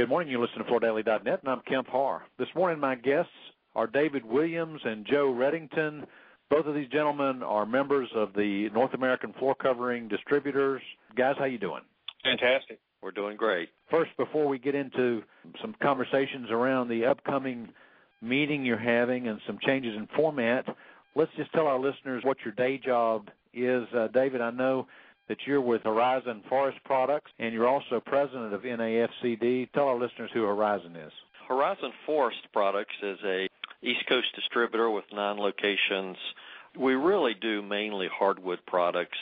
Good morning. You listen to FloorDaily.net, and I'm Kemp Harr. This morning, my guests are David Williams and Joe Reddington. Both of these gentlemen are members of the North American Floor Covering Distributors. Guys, how you doing? Fantastic. We're doing great. First, before we get into some conversations around the upcoming meeting you're having and some changes in format, let's just tell our listeners what your day job is. David, I know that you're with Horizon Forest Products, and you're also president of NAFCD. Tell our listeners who Horizon is. Horizon Forest Products is a East Coast distributor with 9 locations. We really do mainly hardwood products,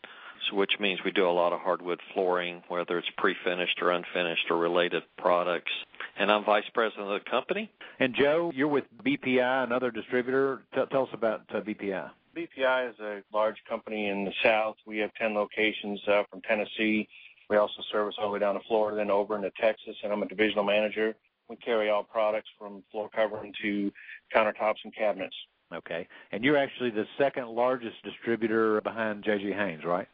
which means we do a lot of hardwood flooring, whether it's pre-finished or unfinished or related products. And I'm vice president of the company. And Joe, you're with BPI, another distributor. Tell us about BPI. BPI is a large company in the South. We have 10 locations from Tennessee. We also service all the way down to Florida, then over into Texas, and I'm a divisional manager. We carry all products from floor covering to countertops and cabinets. Okay. And you're actually the second largest distributor behind J.G. Haynes, right?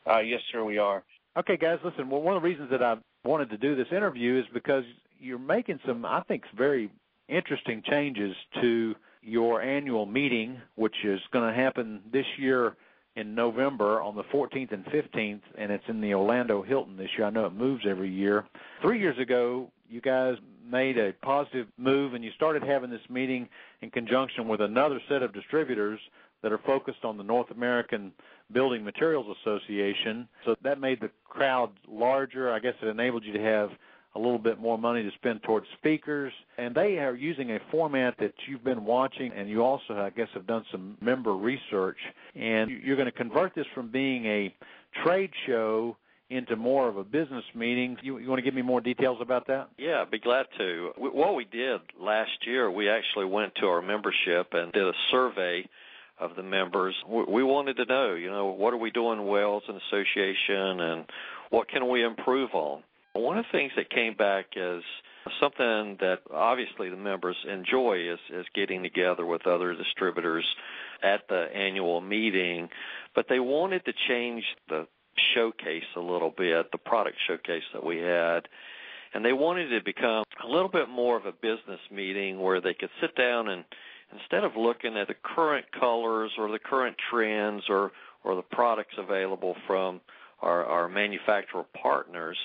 Yes, sir, we are. Okay, guys, listen, well, one of the reasons that I wanted to do this interview is because you're making some, I think, very interesting changes to your annual meeting, which is going to happen this year in November on the 14th and 15th, and it's in the Orlando Hilton this year. I know it moves every year. 3 years ago, you guys made a positive move, and you started having this meeting in conjunction with another set of distributors that are focused on the North American Building Materials Association. So that made the crowd larger. I guess it enabled you to have a little bit more money to spend towards speakers. And they are using a format that you've been watching, and you also, I guess, have done some member research. And you're going to convert this from being a trade show into more of a business meeting. You want to give me more details about that? Yeah, I'd be glad to. What we did last year, we actually went to our membership and did a survey of the members. We wanted to know, what are we doing well as an association and what can we improve on? One of the things that came back is something that obviously the members enjoy is getting together with other distributors at the annual meeting, but they wanted to change the showcase a little bit, the product showcase that we had, and they wanted it to become a little bit more of a business meeting where they could sit down and instead of looking at the current colors or the current trends or the products available from our manufacturer partners,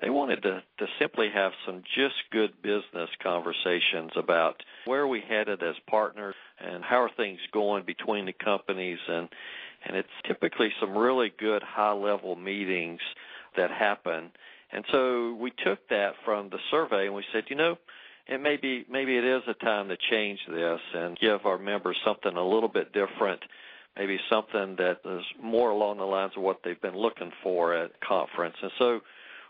they wanted to simply have some just good business conversations about where we headed as partners and how are things going between the companies. And it's typically some really good high-level meetings that happen. And so we took that from the survey and we said, maybe it is a time to change this and give our members something a little bit different, maybe something that is more along the lines of what they've been looking for at conference. And so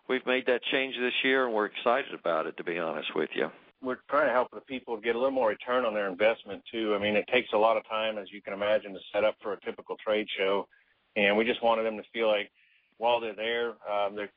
we've made that change this year, and we're excited about it, to be honest with you. We're trying to help the people get a little more return on their investment, too. I mean, it takes a lot of time, as you can imagine, to set up for a typical trade show, and we just wanted them to feel like while they're there,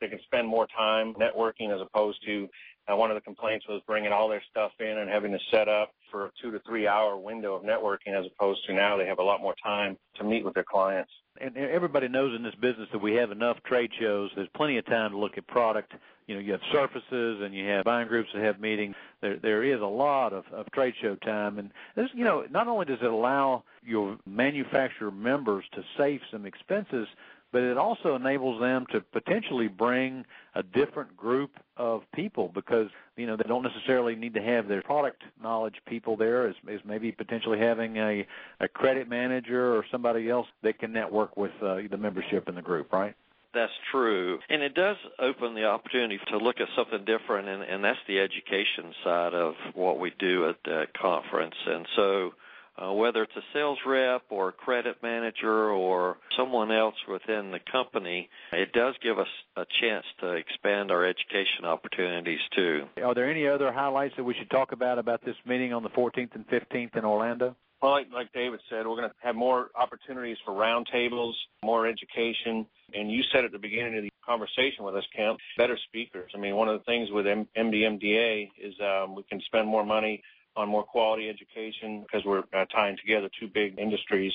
they can spend more time networking as opposed to one of the complaints was bringing all their stuff in and having to set up for a 2 to 3 hour window of networking as opposed to now they have a lot more time to meet with their clients. And everybody knows in this business that we have enough trade shows. There's plenty of time to look at product. You have surfaces and you have buying groups that have meetings. There is a lot of trade show time. And this, not only does it allow your manufacturer members to save some expenses, but it also enables them to potentially bring a different group of people because, they don't necessarily need to have their product knowledge people there as maybe potentially having a credit manager or somebody else that can network with the membership in the group, right? That's true. And it does open the opportunity to look at something different, and that's the education side of what we do at the conference. And so whether it's a sales rep or a credit manager or someone else within the company, it does give us a chance to expand our education opportunities too. Are there any other highlights that we should talk about this meeting on the 14th and 15th in Orlando? Well, like David said, we're going to have more opportunities for roundtables, more education. And you said at the beginning of the conversation with us, Kemp, better speakers. I mean, one of the things with MDMDA is we can spend more money on more quality education because we're tying together two big industries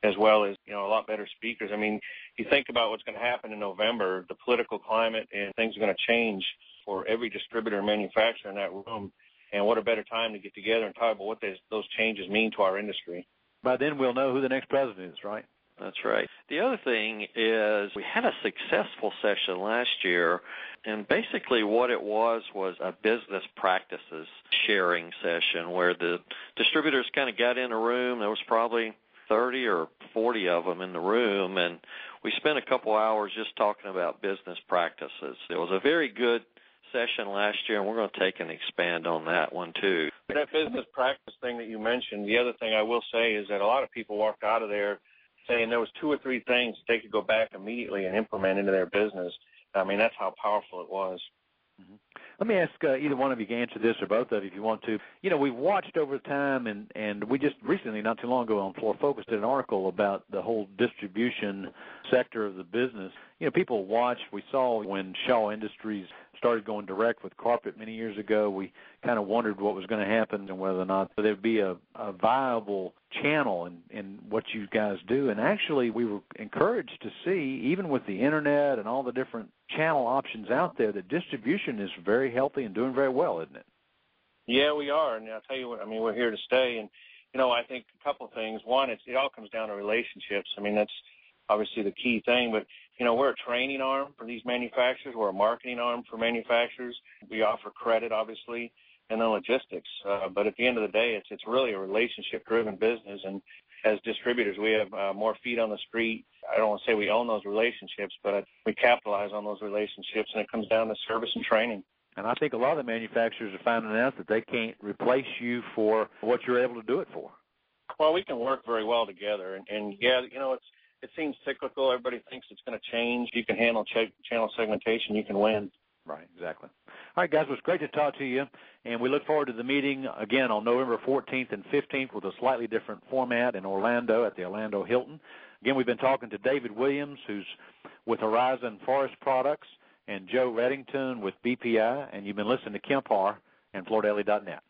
as well as, a lot better speakers. I mean, you think about what's going to happen in November, the political climate and things are going to change. for every distributor and manufacturer in that room. And what a better time to get together and talk about what those changes mean to our industry. By then we'll know who the next president is, right? That's right. The other thing is we had a successful session last year, and basically what it was a business practices sharing session where the distributors kind of got in a room. There was probably 30 or 40 of them in the room, and we spent a couple hours just talking about business practices. It was a very good session last year, and we're going to take and expand on that one too. That business practice thing that you mentioned, the other thing I will say is that a lot of people walked out of there saying there was 2 or 3 things they could go back immediately and implement into their business. I mean, that's how powerful it was. Mm-hmm. Let me ask either one of you can answer this, or both of you if you want to. You know, we've watched over time, and we just recently, not too long ago on Floor Focus, did an article about the whole distribution sector of the business. You know, people watched. We saw when Shaw Industries started going direct with carpet many years ago, we kind of wondered what was going to happen and whether or not there'd be a viable channel in what you guys do. And actually, we were encouraged to see, even with the Internet and all the different channel options out there, that distribution is very healthy and doing very well, isn't it? Yeah, we are. And I'll tell you what, I mean, we're here to stay. And, you know, I think a couple of things. One, it all comes down to relationships. I mean, that's obviously the key thing. But, you know, we're a training arm for these manufacturers. We're a marketing arm for manufacturers. We offer credit, obviously, and then logistics. But at the end of the day, it's really a relationship-driven business. And as distributors, we have more feet on the street. I don't want to say we own those relationships, but we capitalize on those relationships, and it comes down to service and training. And I think a lot of the manufacturers are finding out that they can't replace you for what you're able to do it for. Well, we can work very well together. And yeah, you know, it seems cyclical. Everybody thinks it's going to change. You can handle channel segmentation. You can win. Right, exactly. All right, guys, it was great to talk to you, and we look forward to the meeting again on November 14th and 15th with a slightly different format in Orlando at the Orlando Hilton. Again, we've been talking to David Williams, who's with Horizon Forest Products, and Joe Reddington with BPI, and you've been listening to Kemp Harr and FloorDaily.net.